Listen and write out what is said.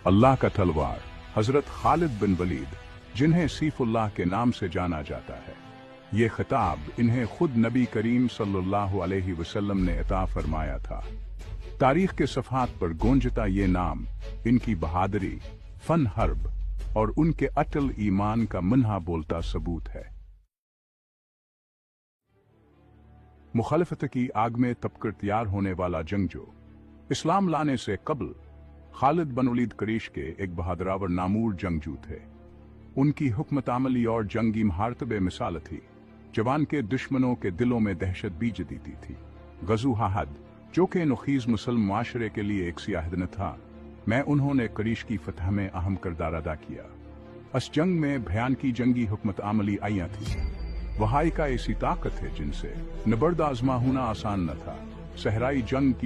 अल्लाह का तलवार हजरत खालिद बिन वलीद, जिन्हें सीफुल्लाह के नाम से जाना जाता है, ये खिताब इन्हें खुद नबी करीम सल्लल्लाहु अलैहि वसल्लम ने अता फरमाया था। तारीख के सफ़हात पर गूंजता ये नाम इनकी बहादुरी, फन हर्ब और उनके अटल ईमान का मुन्हा बोलता सबूत है। मुखालिफत की आग में तपकर तैयार होने वाला जंगजू, इस्लाम लाने से कबल खालिद बिन वलीद कुरैश के एक बहादुरावर नामूर जंगजू थे। उनकी हुक्मत अमली और जंगी महारत बेमिसाल थी। जवान के दुश्मनों के दिलों में दहशत बीज देती थी। गज़ू हाहद, जो कि नखीज मुसलमान माशरे के लिए एक सियाह दिन था, मैं उन्होंने कुरैश की फतह में अहम किरदार अदा किया। इस जंग में भयान की जंगी हुक्मत अमली आइयां थी। वहाई का ऐसी ताकत है जिनसे नबर्द आजमा होना आसान न था। सहराई जंग की